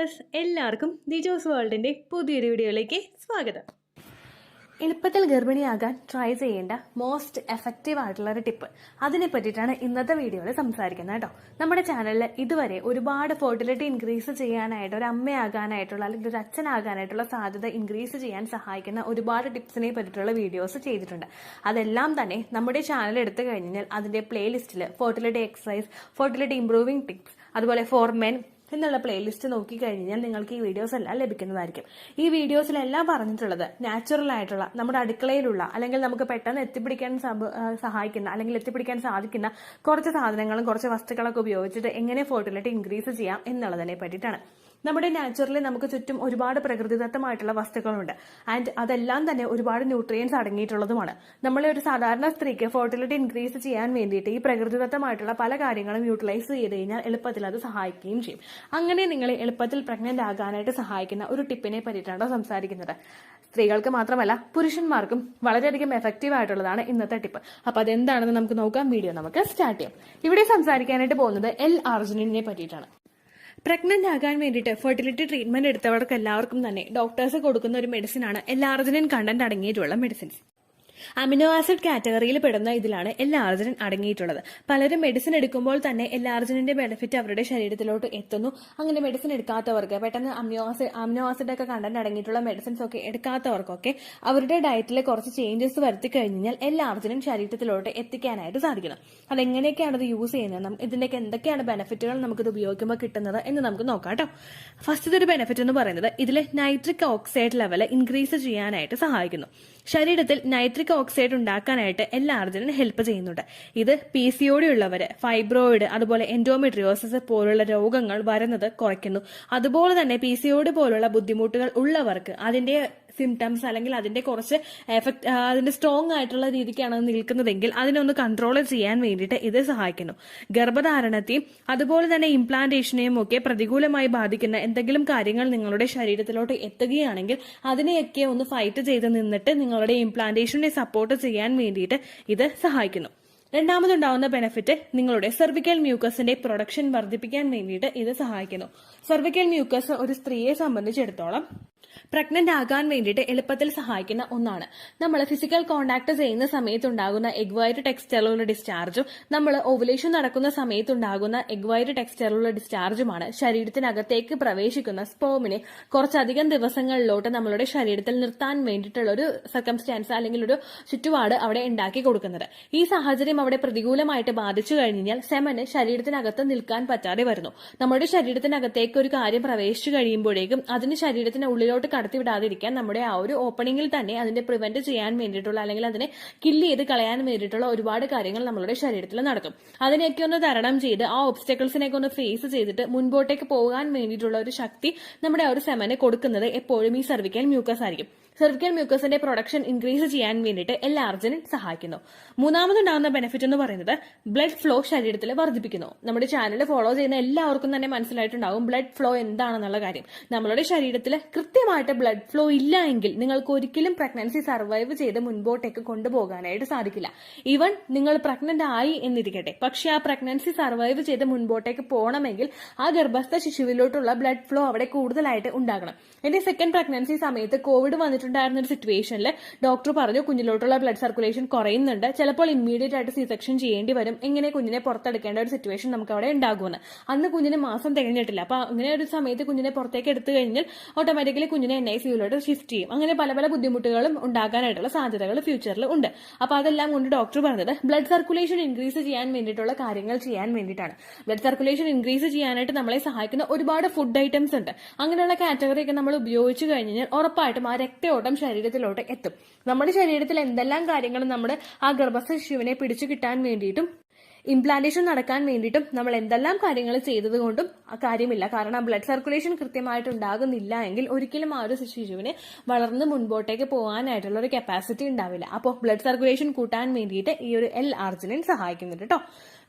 Viewers, എല്ലാവർക്കും ദിജോസ് വേൾഡിന്റെ പുതിയൊരു വീഡിയോയിലേക്ക് സ്വാഗതം. എളുപ്പത്തിൽ ഗർഭിണിയാകാൻ ട്രൈ ചെയ്യേണ്ട മോസ്റ്റ് എഫക്റ്റീവ് ആയിട്ടുള്ള ഒരു ടിപ്പ്, അതിനെ പറ്റിയിട്ടാണ് ഇന്നത്തെ വീഡിയോയിൽ സംസാരിക്കുന്നത് കേട്ടോ. നമ്മുടെ ചാനലിൽ ഇതുവരെ ഒരുപാട് ഫെർട്ടിലിറ്റി ഇൻക്രീസ് ചെയ്യാനായിട്ട്, ഒരു അമ്മയാകാനായിട്ടുള്ള അല്ലെങ്കിൽ ഒരു അച്ഛനാകാനായിട്ടുള്ള സാധ്യത ഇൻക്രീസ് ചെയ്യാൻ സഹായിക്കുന്ന ഒരുപാട് ടിപ്സിനെ പറ്റിയിട്ടുള്ള വീഡിയോസ് ചെയ്തിട്ടുണ്ട്. അതെല്ലാം തന്നെ നമ്മുടെ ചാനൽ എടുത്തു കഴിഞ്ഞാൽ അതിന്റെ പ്ലേലിസ്റ്റിൽ fertility exercise, fertility improving tips, അതുപോലെ ഫോർ മെൻ എന്നുള്ള പ്ലേലിസ്റ്റ് നോക്കിക്കഴിഞ്ഞാൽ നിങ്ങൾക്ക് ഈ വീഡിയോസ് എല്ലാം ലഭിക്കുന്നതായിരിക്കും. ഈ വീഡിയോസിലെല്ലാം പറഞ്ഞിട്ടുള്ളത് നാച്ചുറൽ ആയിട്ടുള്ള, നമ്മുടെ അടുക്കളയിലുള്ള, അല്ലെങ്കിൽ നമുക്ക് പെട്ടെന്ന് എത്തിപ്പിടിക്കാൻ സഹായിക്കുന്ന അല്ലെങ്കിൽ എത്തിപ്പിടിക്കാൻ സാധിക്കുന്ന കുറച്ച് സാധനങ്ങളും കുറച്ച് വസ്തുക്കളൊക്കെ ഉപയോഗിച്ചിട്ട് എങ്ങനെ ഫെർട്ടിലിറ്റി ഇൻക്രീസ് ചെയ്യാം എന്നുള്ളതിനെ പറ്റിയിട്ടാണ്. നമ്മുടെ നാച്ചുറലി നമുക്ക് ചുറ്റും ഒരുപാട് പ്രകൃതിദത്തമായിട്ടുള്ള വസ്തുക്കളുണ്ട്. ആൻഡ് അതെല്ലാം തന്നെ ഒരുപാട് ന്യൂട്രിയൻസ് അടങ്ങിയിട്ടുള്ളതുമാണ്. നമ്മളെ ഒരു സാധാരണ സ്ത്രീക്ക് ഫെർട്ടിലിറ്റി ഇൻക്രീസ് ചെയ്യാൻ വേണ്ടിയിട്ട് ഈ പ്രകൃതിദത്തമായിട്ടുള്ള പല കാര്യങ്ങളും യൂട്ടിലൈസ് ചെയ്ത് കഴിഞ്ഞാൽ എളുപ്പത്തിൽ അത് സഹായിക്കുകയും ചെയ്യും. അങ്ങനെ നിങ്ങളെ എളുപ്പത്തിൽ പ്രഗ്നന്റ് ആകാനായിട്ട് സഹായിക്കുന്ന ഒരു ടിപ്പിനെ പറ്റിയിട്ടാണ് സംസാരിക്കുന്നത്. സ്ത്രീകൾക്ക് മാത്രമല്ല പുരുഷന്മാർക്കും വളരെയധികം എഫക്റ്റീവ് ആയിട്ടുള്ളതാണ് ഇന്നത്തെ ടിപ്പ്. അപ്പൊ അതെന്താണെന്ന് നമുക്ക് നോക്കാം. വീഡിയോ നമുക്ക് സ്റ്റാർട്ട് ചെയ്യാം. ഇവിടെ സംസാരിക്കാനായിട്ട് പോകുന്നത് L-ആർജിനിനെ പറ്റിയിട്ടാണ്. പ്രഗ്നന്റ് ആകാൻ വേണ്ടിയിട്ട് ഫെർട്ടിലിറ്റി ട്രീറ്റ്മെന്റ് എടുത്തവർക്ക് എല്ലാവർക്കും തന്നെ ഡോക്ടേഴ്സ് കൊടുക്കുന്ന ഒരു മെഡിസിനാണ് L-ആർജിനിൻ കണ്ടന്റ് അടങ്ങിയിട്ടുള്ള മെഡിസിൻസ്. അമിനോ ആസിഡ് കാറ്റഗറിയിൽ പെടുന്ന ഇതിലാണ് L-ആർജിനിൻ അടങ്ങിയിട്ടുള്ളത്. പലരും മെഡിസിൻ എടുക്കുമ്പോൾ തന്നെ L-ആർജിനിന്റെ ബെനിഫിറ്റ് അവരുടെ ശരീരത്തിലോട്ട് എത്തുന്നു. അങ്ങനെ മെഡിസിൻ എടുക്കാത്തവർക്ക്, പെട്ടെന്ന് അമിനോ ആസിഡ് ഒക്കെ കണ്ടന്റ് അടങ്ങിയിട്ടുള്ള മെഡിസിൻസ് ഒക്കെ എടുക്കാത്തവർക്കൊക്കെ അവരുടെ ഡയറ്റിൽ കുറച്ച് ചേഞ്ചസ് വരുത്തി കഴിഞ്ഞാൽ L-ആർജിനിൻ ശരീരത്തിലോട്ട് എത്തിക്കാനായിട്ട് സാധിക്കണം. അതെങ്ങനെയൊക്കെയാണ് ഇത് യൂസ് ചെയ്യുന്നത്, ഇതിന്റെയൊക്കെ എന്തൊക്കെയാണ് ബെനിഫിറ്റുകൾ നമുക്കിത് ഉപയോഗിക്കുമ്പോൾ കിട്ടുന്നത് എന്ന് നമുക്ക് നോക്കാം കേട്ടോ. ഫസ്റ്റ് ഒരു ബെനിഫിറ്റ് എന്ന് പറയുന്നത് ഇതിൽ നൈട്രിക് ഓക്സൈഡ് ലെവൽ ഇൻക്രീസ് ചെയ്യാനായിട്ട് സഹായിക്കുന്നു. ശരീരത്തിൽ നൈട്രിക് ഓക്സൈഡ് ഉണ്ടാക്കാനായിട്ട് L-ആർജിനിൻ ഹെൽപ്പ് ചെയ്യുന്നുണ്ട്. ഇത് PCOD ഉള്ളവര്, ഫൈബ്രോയിഡ്, അതുപോലെ എൻഡോമെട്രിയോസിസ് പോലുള്ള രോഗങ്ങൾ വരുന്നത് കുറയ്ക്കുന്നു. അതുപോലെ തന്നെ PCOD പോലുള്ള ബുദ്ധിമുട്ടുകൾ ഉള്ളവർക്ക് അതിന്റെ സിംറ്റംസ് അല്ലെങ്കിൽ അതിന്റെ കുറച്ച് എഫക്ട്, അതിന്റെ സ്ട്രോങ് ആയിട്ടുള്ള രീതിക്കാണ് നിൽക്കുന്നതെങ്കിൽ അതിനൊന്ന് കൺട്രോൾ ചെയ്യാൻ വേണ്ടിയിട്ട് ഇത് സഹായിക്കുന്നു. ഗർഭധാരണത്തെയും അതുപോലെ തന്നെ ഇംപ്ലാന്റേഷനെയും ഒക്കെ പ്രതികൂലമായി ബാധിക്കുന്ന എന്തെങ്കിലും കാര്യങ്ങൾ നിങ്ങളുടെ ശരീരത്തിലോട്ട് എത്തുകയാണെങ്കിൽ അതിനെയൊക്കെ ഒന്ന് ഫൈറ്റ് ചെയ്ത് നിന്നിട്ട് നിങ്ങളുടെ ഇംപ്ലാന്റേഷനെ സപ്പോർട്ട് ചെയ്യാൻ വേണ്ടിയിട്ട് ഇത് സഹായിക്കുന്നു. രണ്ടാമതുണ്ടാവുന്ന ബെനിഫിറ്റ് നിങ്ങളുടെ സെർവിക്കൽ മ്യൂക്കസിന്റെ പ്രൊഡക്ഷൻ വർദ്ധിപ്പിക്കാൻ വേണ്ടിയിട്ട് ഇത് സഹായിക്കുന്നു. സെർവിക്കൽ മ്യൂക്കസ് ഒരു സ്ത്രീയെ സംബന്ധിച്ചിടത്തോളം പ്രഗ്നന്റ് ആകാൻ വേണ്ടിയിട്ട് എളുപ്പത്തിൽ സഹായിക്കുന്ന ഒന്നാണ്. നമ്മൾ ഫിസിക്കൽ കോണ്ടാക്ട് ചെയ്യുന്ന സമയത്തുണ്ടാകുന്ന എഗ് വൈറ്റ് ടെക്സ്റ്റൈലുള്ള ഡിസ്ചാർജും നമ്മൾ ഓവുലേഷൻ നടക്കുന്ന സമയത്തുണ്ടാകുന്ന എഗ് വൈറ്റ് ടെക്സ്റ്റൈലുള്ള ഡിസ്ചാർജുമാണ് ശരീരത്തിനകത്തേക്ക് പ്രവേശിക്കുന്ന സ്പേമിനെ കുറച്ചധികം ദിവസങ്ങളിലോട്ട് നമ്മളുടെ ശരീരത്തിൽ നിർത്താൻ വേണ്ടിയിട്ടുള്ള ഒരു സർക്കംസ്റ്റാൻസ് അല്ലെങ്കിൽ ഒരു ചുറ്റുപാട് അവിടെ ഉണ്ടാക്കി കൊടുക്കുന്നത്. ഈ സാഹചര്യം അവിടെ പ്രതികൂലമായിട്ട് ബാധിച്ചു കഴിഞ്ഞാൽ സെമന് ശരീരത്തിനകത്ത് നിൽക്കാൻ പറ്റാതെ വരുന്നു. നമ്മുടെ ശരീരത്തിനകത്തേക്ക് ഒരു കാര്യം പ്രവേശിച്ചു കഴിയുമ്പോഴേക്കും അതിന് ശരീരത്തിന് ഉള്ളിലോട്ട് കടത്തിവിടാതിരിക്കാൻ നമ്മുടെ ആ ഒരു ഓപ്പണിംഗിൽ തന്നെ അതിനെ പ്രിവെന്റ് ചെയ്യാൻ വേണ്ടിയിട്ടുള്ള അല്ലെങ്കിൽ അതിനെ കില്ല് ചെയ്ത് കളയാൻ വേണ്ടിയിട്ടുള്ള ഒരുപാട് കാര്യങ്ങൾ നമ്മളുടെ ശരീരത്തിൽ നടക്കും. അതിനെയൊക്കെ ഒന്ന് തരണം ചെയ്ത് ആ ഒബ്സ്റ്റക്കിൾസിനെയൊക്കെ ഒന്ന് ഫേസ് ചെയ്തിട്ട് മുൻപോട്ടേക്ക് പോകാൻ വേണ്ടിയിട്ടുള്ള ഒരു ശക്തി നമ്മുടെ ആ ഒരു സെമന് കൊടുക്കുന്നത് എപ്പോഴും ഈ സെർവിക്കൽ മ്യൂക്കസ് ആയിരിക്കും. സെർവിക്കൽ മ്യൂക്കസിന്റെ പ്രൊഡക്ഷൻ ഇൻക്രീസ് ചെയ്യാൻ വേണ്ടിയിട്ട് L-ആർജിനിൻ സഹായിക്കുന്നു. മൂന്നാമതുണ്ടാകുന്ന ബെനിഫിറ്റ് എന്ന് പറയുന്നത് ബ്ലഡ് ഫ്ലോ ശരീരത്തിൽ വർദ്ധിപ്പിക്കുന്നു. നമ്മുടെ ചാനൽ ഫോളോ ചെയ്യുന്ന എല്ലാവർക്കും തന്നെ മനസ്സിലായിട്ടുണ്ടാവും ബ്ലഡ് ഫ്ലോ എന്താണെന്നുള്ള കാര്യം. നമ്മളുടെ ശരീരത്തിൽ കൃത്യമായിട്ട് ബ്ലഡ് ഫ്ലോ ഇല്ല എങ്കിൽ നിങ്ങൾക്ക് ഒരിക്കലും പ്രഗ്നൻസി സർവൈവ് ചെയ്ത് മുൻപോട്ടേക്ക് കൊണ്ടുപോകാനായിട്ട് സാധിക്കില്ല. ഈവൻ നിങ്ങൾ പ്രഗ്നന്റ് ആയി എന്നിരിക്കട്ടെ, പക്ഷെ ആ പ്രഗ്നൻസി സർവൈവ് ചെയ്ത് മുൻപോട്ടേക്ക് പോകണമെങ്കിൽ ആ ഗർഭസ്ഥ ശിശുവിലോട്ടുള്ള ബ്ലഡ് ഫ്ലോ അവിടെ കൂടുതലായിട്ട് ഉണ്ടാകണം. എന്റെ സെക്കൻഡ് പ്രഗ്നൻസി സമയത്ത് കോവിഡ് വന്നിട്ടുണ്ടായിരുന്ന ഒരു സിറ്റുവേഷനിൽ ഡോക്ടർ പറഞ്ഞു കുഞ്ഞിലോട്ടുള്ള ബ്ലഡ് സർക്കുലേഷൻ കുറയുന്നുണ്ട്, ചിലപ്പോൾ ഇമ്മീഡിയറ്റ് ആയിട്ട് സി സെക്ഷൻ ചെയ്യേണ്ടി വരും, എങ്ങനെ കുഞ്ഞിനെ പുറത്തെടുക്കേണ്ട ഒരു സിറ്റുവേഷൻ നമുക്ക് അവിടെ ഉണ്ടാകുമെന്ന്. അന്ന് കുഞ്ഞിന് മാസം തികഞ്ഞിട്ടില്ല. അപ്പൊ അങ്ങനെ ഒരു സമയത്ത് കുഞ്ഞിനെ പുറത്തേക്ക് എടുത്തു കഴിഞ്ഞാൽ ഓട്ടോമാറ്റിക്കലി കുഞ്ഞിനെ NICUലോട്ട് ഷിഫ്റ്റ് ചെയ്യും. അങ്ങനെ പല പല ബുദ്ധിമുട്ടുകളും ഉണ്ടാകാനായിട്ടുള്ള സാധ്യതകൾ ഫ്യൂച്ചറിൽ ഉണ്ട്. അപ്പൊ അതെല്ലാം കൊണ്ട് ഡോക്ടർ പറഞ്ഞത് ബ്ലഡ് സർക്കുലേഷൻ ഇൻക്രീസ് ചെയ്യാൻ വേണ്ടിയിട്ടുള്ള കാര്യങ്ങൾ ചെയ്യാൻ വേണ്ടിയിട്ടാണ്. ബ്ലഡ് സർക്കുലേഷൻ ഇൻക്രീസ് ചെയ്യാനായിട്ട് നമ്മളെ സഹായിക്കുന്ന ഒരുപാട് ഫുഡ് ഐറ്റംസ് ഉണ്ട്. അങ്ങനെയുള്ള കാറ്റഗറിയൊക്കെ നമ്മൾ ഉപയോഗിച്ചു കഴിഞ്ഞാൽ ഉറപ്പായിട്ടും ആ രക്തയോട്ടം ശരീരത്തിലോട്ട് എത്തും. നമ്മുടെ ശരീരത്തിൽ എന്തെല്ലാം കാര്യങ്ങൾ നമ്മുടെ ആ ഗർഭസ്ഥ ശിശുവിനെ പിടിച്ചു കിട്ടാൻ വേണ്ടിയിട്ടും ഇംപ്ലാന്റേഷൻ നടക്കാൻ വേണ്ടിയിട്ടും നമ്മൾ എന്തെല്ലാം കാര്യങ്ങൾ ചെയ്തത് കൊണ്ടും ആ കാര്യമില്ല. കാരണം ബ്ലഡ് സർക്കുലേഷൻ കൃത്യമായിട്ട് ഉണ്ടാകുന്നില്ല എങ്കിൽ ഒരിക്കലും ആ ഒരു ശിശുവിന് വളർന്ന് മുൻപോട്ടേക്ക് പോകാനായിട്ടുള്ള ഒരു കപ്പാസിറ്റി ഉണ്ടാവില്ല. അപ്പോൾ ബ്ലഡ് സർക്കുലേഷൻ കൂട്ടാൻ വേണ്ടിയിട്ട് ഈ ഒരു L-ആർജിനിൻ സഹായിക്കുന്നുണ്ട് കേട്ടോ.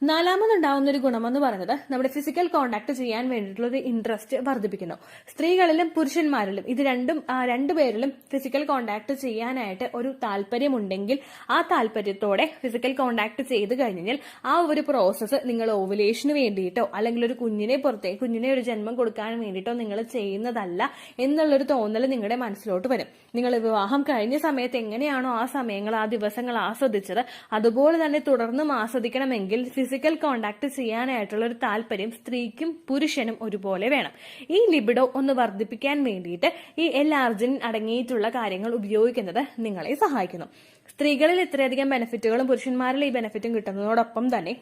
നാലാമതുണ്ടാവുന്ന ഒരു ഗുണമെന്ന് പറയുന്നത് നമ്മുടെ ഫിസിക്കൽ കോണ്ടാക്ട് ചെയ്യാൻ വേണ്ടിയിട്ടുള്ള ഒരു ഇൻട്രസ്റ്റ് വർദ്ധിപ്പിക്കുന്നു. സ്ത്രീകളിലും പുരുഷന്മാരിലും ഇത് രണ്ടുപേരിലും ഫിസിക്കൽ കോണ്ടാക്ട് ചെയ്യാനായിട്ട് ഒരു താല്പര്യമുണ്ടെങ്കിൽ ആ താല്പര്യത്തോടെ ഫിസിക്കൽ കോണ്ടാക്ട് ചെയ്ത് കഴിഞ്ഞാൽ ആ ഒരു പ്രോസസ്സ് നിങ്ങൾ ഓവുലേഷന് വേണ്ടിയിട്ടോ അല്ലെങ്കിൽ ഒരു കുഞ്ഞിനെ ഒരു ജന്മം കൊടുക്കാൻ വേണ്ടിയിട്ടോ നിങ്ങൾ ചെയ്യുന്നതല്ല എന്നുള്ളൊരു തോന്നൽ നിങ്ങളുടെ മനസ്സിലോട്ട് വരും. നിങ്ങൾ വിവാഹം കഴിഞ്ഞ സമയത്ത് എങ്ങനെയാണോ ആ സമയങ്ങൾ ആ ദിവസങ്ങൾ ആസ്വദിച്ചത് അതുപോലെ തന്നെ തുടർന്നും ആസ്വദിക്കണമെങ്കിൽ ഫിസിക്കൽ കോണ്ടാക്ട് ചെയ്യാനായിട്ടുള്ള ഒരു താല്പര്യം സ്ത്രീക്കും പുരുഷനും ഒരുപോലെ വേണം. ഈ ലിബിഡോ ഒന്ന് വർദ്ധിപ്പിക്കാൻ വേണ്ടിയിട്ട് ഈ L-arginine അടങ്ങിയിട്ടുള്ള കാര്യങ്ങൾ ഉപയോഗിക്കുന്നത് നിങ്ങളെ സഹായിക്കുന്നു. സ്ത്രീകളിൽ ഇത്രയധികം ബെനിഫിറ്റുകളും പുരുഷന്മാരിൽ ഈ ബെനിഫിറ്റും കിട്ടുന്നതോടൊപ്പം തന്നെ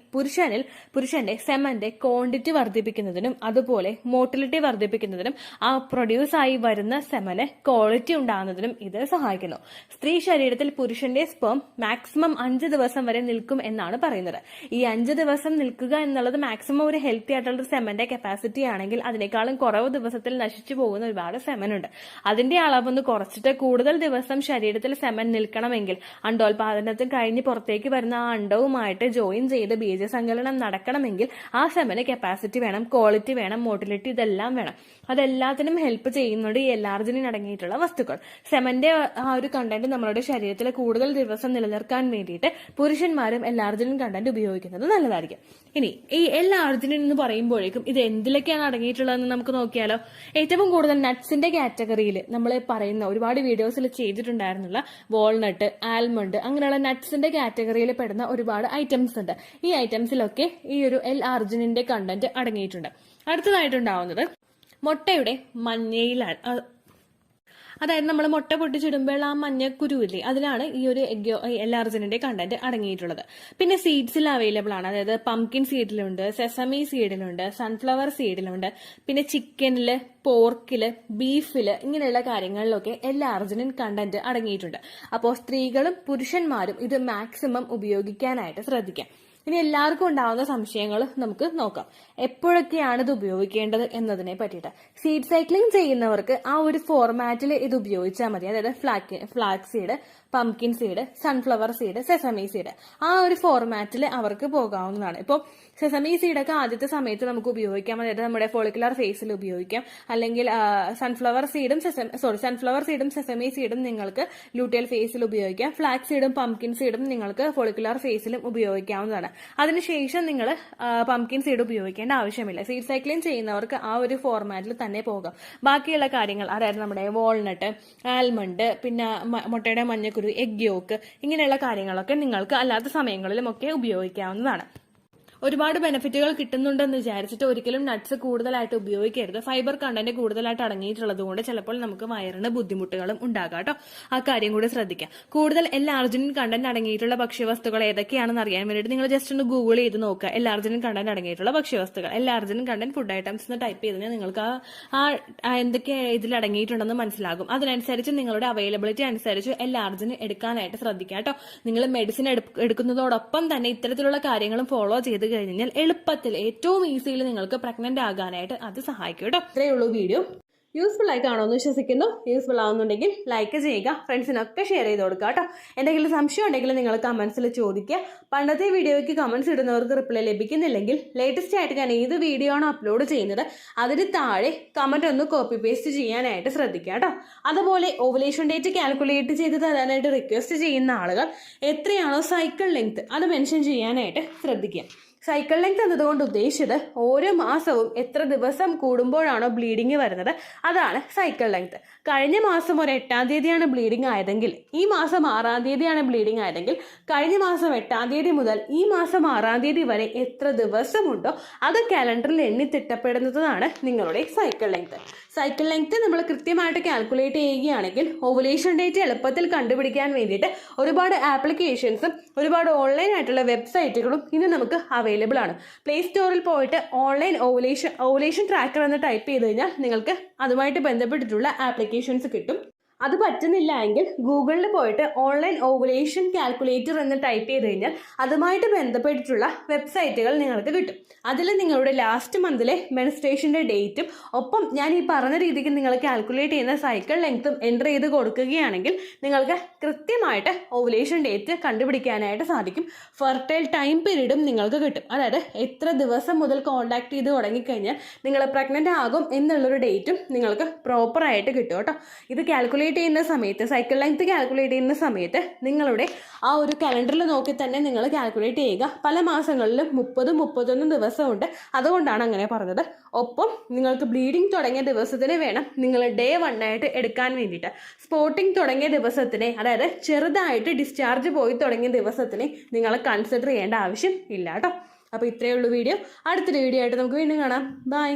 പുരുഷന്റെ സെമന്റെ ക്വാണ്ടിറ്റി വർദ്ധിപ്പിക്കുന്നതിനും അതുപോലെ മോട്ടിലിറ്റി വർദ്ധിപ്പിക്കുന്നതിനും ആ പ്രൊഡ്യൂസ് ആയി വരുന്ന സെമന് ക്വാളിറ്റി ഉണ്ടാകുന്നതിനും ഇത് സഹായിക്കുന്നു. സ്ത്രീ ശരീരത്തിൽ പുരുഷന്റെ സ്പേം മാക്സിമം 5 ദിവസം വരെ നിൽക്കും എന്നാണ് പറയുന്നത്. ഈ 5 ദിവസം നിൽക്കുക എന്നുള്ളത് മാക്സിമം ഒരു ഹെൽത്തി ആയിട്ടുള്ള സെമന്റെ കപ്പാസിറ്റി ആണെങ്കിൽ അതിനേക്കാളും കുറവ് ദിവസത്തിൽ നശിച്ചു പോകുന്ന ഒരുപാട് സെമനുണ്ട്. അതിന്റെ അളവൊന്ന് കുറച്ചിട്ട് കൂടുതൽ ദിവസം ശരീരത്തിൽ സെമൻ നിൽക്കണമെങ്കിൽ അണ്ടോൽപാദനത്തിൽ കഴിഞ്ഞ് പുറത്തേക്ക് വരുന്ന ആ അണ്ടവുമായിട്ട് ജോയിൻ ചെയ്ത് ബീജസങ്കലനം നടക്കണമെങ്കിൽ ആ സെമന് കപ്പാസിറ്റി വേണം, ക്വാളിറ്റി വേണം, മോട്ടിലിറ്റി ഇതെല്ലാം വേണം. അതെല്ലാത്തിനും ഹെൽപ്പ് ചെയ്യുന്നുണ്ട് ഈ L-arginine അടങ്ങിയിട്ടുള്ള വസ്തുക്കൾ. സെമന്റെ ആ ഒരു കണ്ടന്റ് നമ്മുടെ ശരീരത്തിൽ കൂടുതൽ ദിവസം നിലനിർത്താൻ വേണ്ടിയിട്ട് പുരുഷന്മാരും L-arginine കണ്ടന്റ് ഉപയോഗിക്കുന്നത് നല്ലതായിരിക്കും. ഇനി ഈ L-arginine എന്ന് പറയുമ്പോഴേക്കും ഇത് എന്തിലൊക്കെയാണ് അടങ്ങിയിട്ടുള്ളതെന്ന് നമുക്ക് നോക്കിയാലോ. ഏറ്റവും കൂടുതൽ നട്ട്സിന്റെ കാറ്റഗറിയിൽ നമ്മൾ പറയുന്ന ഒരുപാട് വീഡിയോസിൽ ചെയ്തിട്ടുണ്ടായിരുന്നുള്ള വാൾനട്ട്, ആൽമണ്ട് അങ്ങനെയുള്ള നട്ട്സിന്റെ കാറ്റഗറിയിൽ പെടുന്ന ഒരുപാട് ഐറ്റംസ് ഉണ്ട്. ഈ ഐറ്റംസിലൊക്കെ ഈ ഒരു L-arginine കണ്ടന്റ് അടങ്ങിയിട്ടുണ്ട്. അടുത്തതായിട്ടുണ്ടാവുന്നത് മുട്ടയുടെ മഞ്ഞയിലാണ്. അതായത് നമ്മൾ മുട്ട പൊട്ടിച്ചിടുമ്പോൾ ആ മഞ്ഞ കുരുവില്ലേ അതിലാണ് ഈ ഒരു L-arginine കണ്ടന്റ് അടങ്ങിയിട്ടുള്ളത്. പിന്നെ സീഡ്സിൽ അവൈലബിൾ ആണ്. അതായത് പംകിൻ സീഡിലുണ്ട്, സെസമി സീഡിലുണ്ട്, സൺഫ്ലവർ സീഡിലുണ്ട്. പിന്നെ ചിക്കനില്, പോർക്കില്, ബീഫില് ഇങ്ങനെയുള്ള കാര്യങ്ങളിലൊക്കെ L-arginine കണ്ടന്റ് അടങ്ങിയിട്ടുണ്ട്. അപ്പോൾ സ്ത്രീകളും പുരുഷന്മാരും ഇത് മാക്സിമം ഉപയോഗിക്കാനായിട്ട് ശ്രദ്ധിക്കാം. ഇനി എല്ലാവർക്കും ഉണ്ടാവുന്ന സംശയങ്ങൾ നമുക്ക് നോക്കാം. എപ്പോഴൊക്കെയാണ് ഇത് ഉപയോഗിക്കേണ്ടത് എന്നതിനെ പറ്റിയിട്ട്. സീഡ് സൈക്ലിംഗ് ചെയ്യുന്നവർക്ക് ആ ഒരു ഫോർമാറ്റിൽ ഇത് ഉപയോഗിച്ചാൽ മതി. അതായത് flax seed, pumpkin seed, sunflower seed, sesame seed ആ ഒരു ഫോർമാറ്റിൽ അവർക്ക് പോകാവുന്നതാണ്. ഇപ്പോൾ സെസമി സീഡൊക്കെ ആദ്യത്തെ സമയത്ത് നമുക്ക് ഉപയോഗിക്കാം. അതായത് നമ്മുടെ ഫോളിക്കുലർ ഫേസിൽ ഉപയോഗിക്കാം. അല്ലെങ്കിൽ സൺഫ്ലവർ സീഡും സെസമി സീഡും നിങ്ങൾക്ക് ലൂട്ടിയൽ ഫേസിൽ ഉപയോഗിക്കാം. ഫ്ലാക്സ് സീഡും പംകിൻ സീഡും നിങ്ങൾക്ക് ഫോളിക്കുലർ ഫേസിലും ഉപയോഗിക്കാവുന്നതാണ്. അതിനുശേഷം നിങ്ങൾ പംകിൻ സീഡ് ഉപയോഗിക്കേണ്ട ആവശ്യമില്ല. സീഡ് സൈക്ലിംഗ് ചെയ്യുന്നവർക്ക് ആ ഒരു ഫോർമാറ്റിൽ തന്നെ പോകാം. ബാക്കിയുള്ള കാര്യങ്ങൾ അതായത് നമ്മുടെ വാൾനട്ട്, ആൽമണ്ട്, പിന്നെ മുട്ടയുടെ മഞ്ഞക്കുരു, എഗ് യോക്ക് ഇങ്ങനെയുള്ള കാര്യങ്ങളൊക്കെ നിങ്ങൾക്ക് അല്ലാത്ത സമയങ്ങളിലും ഒക്കെ ഉപയോഗിക്കാവുന്നതാണ്. ഒരുപാട് ബെനിഫിറ്റുകൾ കിട്ടുന്നുണ്ടെന്ന് വിചാരിച്ചിട്ട് ഒരിക്കലും നട്ട്സ് കൂടുതലായിട്ട് ഉപയോഗിക്കരുത്. ഫൈബർ കണ്ടന്റ് കൂടുതലായിട്ട് അടങ്ങിയിട്ടുള്ളത് കൊണ്ട് ചിലപ്പോൾ നമുക്ക് വയറിന് ബുദ്ധിമുട്ടുകളും ഉണ്ടാകാം കേട്ടോ. ആ കാര്യം കൂടി ശ്രദ്ധിക്കാം. കൂടുതൽ L-arginine കണ്ടന്റ് അടങ്ങിയിട്ടുള്ള ഭക്ഷ്യവസ്തുക്കൾ ഏതൊക്കെയാണെന്ന് അറിയാൻ വേണ്ടിയിട്ട് നിങ്ങൾ ജസ്റ്റ് ഒന്ന് ഗൂഗിൾ ചെയ്ത് നോക്കുക. L-arginine കണ്ടന്റ് അടങ്ങിയിട്ടുള്ള ഭക്ഷ്യവസ്തുക്കൾ, L-arginine കണ്ടന്റ് ഫുഡ് ഐറ്റംസ് എന്ന് ടൈപ്പ് ചെയ്ത് കഴിഞ്ഞാൽ നിങ്ങൾക്ക് എന്തൊക്കെ ഇതിൽ അടങ്ങിയിട്ടുണ്ടെന്ന് മനസ്സിലാകും. അതിനനുസരിച്ച് നിങ്ങളുടെ അവൈലബിലിറ്റി അനുസരിച്ച് L-arginine എടുക്കാനായിട്ട് ശ്രദ്ധിക്കുക കേട്ടോ. നിങ്ങൾ മെഡിസിൻ എടുക്കുന്നതോടൊപ്പം തന്നെ ഇത്തരത്തിലുള്ള കാര്യങ്ങളും ഫോളോ ചെയ്ത് കഴിഞ്ഞാൽ എളുപ്പത്തിൽ ഏറ്റവും ഈസിയിൽ നിങ്ങൾക്ക് പ്രഗ്നന്റ് ആകാനായിട്ട് അത് സഹായിക്കും കേട്ടോ. ഇത്രയേ ഉള്ളൂ വീഡിയോ. യൂസ്ഫുൾ ആയി കാണുമെന്ന് വിശ്വസിക്കുന്നു. യൂസ്ഫുൾ ആവുന്നുണ്ടെങ്കിൽ ലൈക്ക് ചെയ്യുക, ഫ്രണ്ട്സിനൊക്കെ ഷെയർ ചെയ്ത് കൊടുക്കുക കേട്ടോ. എന്തെങ്കിലും സംശയം ഉണ്ടെങ്കിൽ നിങ്ങൾ കമന്റ്സിൽ ചോദിക്കുക. പണ്ടത്തെ വീഡിയോയ്ക്ക് കമന്റ്സ് ഇടുന്നവർക്ക് റിപ്ലൈ ലഭിക്കുന്നില്ലെങ്കിൽ ലേറ്റസ്റ്റ് ആയിട്ട് ഞാൻ ഏത് വീഡിയോ ആണോ അപ്ലോഡ് ചെയ്യുന്നത് അതിന് താഴെ കമന്റ് ഒന്ന് കോപ്പി പേസ്റ്റ് ചെയ്യാനായിട്ട് ശ്രദ്ധിക്കുക കേട്ടോ. അതുപോലെ ഓവുലേഷൻ ഡേറ്റ് കാൽക്കുലേറ്റ് ചെയ്ത് തരാനായിട്ട് റിക്വസ്റ്റ് ചെയ്യുന്ന ആളുകൾ എത്രയാണോ സൈക്കിൾ ലെങ്ത് അത് മെൻഷൻ ചെയ്യാനായിട്ട് ശ്രദ്ധിക്കുക. സൈക്കിൾ ലെങ്ത് എന്നതുകൊണ്ട് ഉദ്ദേശിച്ചത് ഓരോ മാസവും എത്ര ദിവസം കൂടുമ്പോഴാണോ ബ്ലീഡിങ് വരുന്നത് അതാണ് സൈക്കിൾ ലെങ്ത്. കഴിഞ്ഞ മാസം ഒരു 8-ാം തീയതിയാണ് ബ്ലീഡിങ് ആയതെങ്കിൽ ഈ മാസം 6-ാം തീയതിയാണ് ബ്ലീഡിങ് ആയതെങ്കിൽ കഴിഞ്ഞ മാസം 8-ാം തീയതി മുതൽ ഈ മാസം 6-ാം തീയതി വരെ എത്ര ദിവസമുണ്ടോ അത് കാലണ്ടറിൽ എണ്ണി തിട്ടപ്പെടുന്നതാണ് നിങ്ങളുടെ സൈക്കിൾ ലെങ്ത്. സൈക്കിൾ ലെങ്ത് നമ്മൾ കൃത്യമായിട്ട് കാൽക്കുലേറ്റ് ചെയ്യുകയാണെങ്കിൽ ഓവുലേഷൻ ഡേറ്റ് എളുപ്പത്തിൽ കണ്ടുപിടിക്കാൻ വേണ്ടിയിട്ട് ഒരുപാട് ആപ്ലിക്കേഷൻസും ഒരുപാട് ഓൺലൈൻ ആയിട്ടുള്ള വെബ്സൈറ്റുകളും ഇന്ന് നമുക്ക് അവൈലബിൾ ആണ്. പ്ലേ സ്റ്റോറിൽ പോയിട്ട് ഓൺലൈൻ ഓവുലേഷൻ ട്രാക്കർ എന്ന് ടൈപ്പ് ചെയ്ത് കഴിഞ്ഞാൽ നിങ്ങൾക്ക് അതുമായിട്ട് ബന്ധപ്പെട്ടിട്ടുള്ള ആപ്ലിക്കേഷൻസ് കിട്ടും. അത് പറ്റുന്നില്ല എങ്കിൽ ഗൂഗിളിൽ പോയിട്ട് ഓൺലൈൻ ഓവുലേഷൻ കാൽക്കുലേറ്റർ എന്ന് ടൈപ്പ് ചെയ്ത് കഴിഞ്ഞാൽ അതുമായിട്ട് ബന്ധപ്പെട്ടിട്ടുള്ള വെബ്സൈറ്റുകൾ നിങ്ങൾക്ക് കിട്ടും. അതിൽ നിങ്ങളുടെ ലാസ്റ്റ് മന്തിലെ മെൻസ്ട്രേഷൻ്റെ ഡേറ്റും ഒപ്പം ഞാൻ ഈ പറഞ്ഞ രീതിക്ക് നിങ്ങൾ കാൽക്കുലേറ്റ് ചെയ്യുന്ന സൈക്കിൾ ലെങ്ത്തും എൻ്റർ ചെയ്ത് കൊടുക്കുകയാണെങ്കിൽ നിങ്ങൾക്ക് കൃത്യമായിട്ട് ഓവുലേഷൻ ഡേറ്റ് കണ്ടുപിടിക്കാനായിട്ട് സാധിക്കും. ഫെർട്ടൈൽ ടൈം പീരീഡും നിങ്ങൾക്ക് കിട്ടും. അതായത് എത്ര ദിവസം മുതൽ കോൺടാക്ട് ചെയ്ത് തുടങ്ങിക്കഴിഞ്ഞാൽ നിങ്ങൾ പ്രഗ്നൻ്റ് ആകും എന്നുള്ളൊരു ഡേറ്റും നിങ്ങൾക്ക് പ്രോപ്പറായിട്ട് കിട്ടും കേട്ടോ. ഇത് കാൽക്കുലേറ്റ് ചെയ്യുന്ന സമയത്ത്, സൈക്കിൾ ലെങ്ത് കാൽക്കുലേറ്റ് ചെയ്യുന്ന സമയത്ത് നിങ്ങളുടെ ആ ഒരു കലണ്ടറിൽ നോക്കി തന്നെ നിങ്ങൾ കാൽക്കുലേറ്റ് ചെയ്യുക. പല മാസങ്ങളിലും 30-31 ദിവസമുണ്ട്, അതുകൊണ്ടാണ് അങ്ങനെ പറഞ്ഞത്. ഒപ്പം നിങ്ങൾക്ക് ബ്ലീഡിങ് തുടങ്ങിയ ദിവസത്തിന് വേണം നിങ്ങൾ ഡേ 1 ആയിട്ട് എടുക്കാൻ വേണ്ടിയിട്ട്. സ്പോട്ടിങ് തുടങ്ങിയ ദിവസത്തിനെ, അതായത് ചെറുതായിട്ട് ഡിസ്ചാർജ് പോയി തുടങ്ങിയ ദിവസത്തിനെ നിങ്ങൾ കൺസിഡർ ചെയ്യേണ്ട ആവശ്യം ഇല്ല കേട്ടോ. അപ്പോൾ ഇത്രയേ ഉള്ളൂ വീഡിയോ. അടുത്തൊരു വീഡിയോ ആയിട്ട് നമുക്ക് വീണ്ടും കാണാം. ബൈ.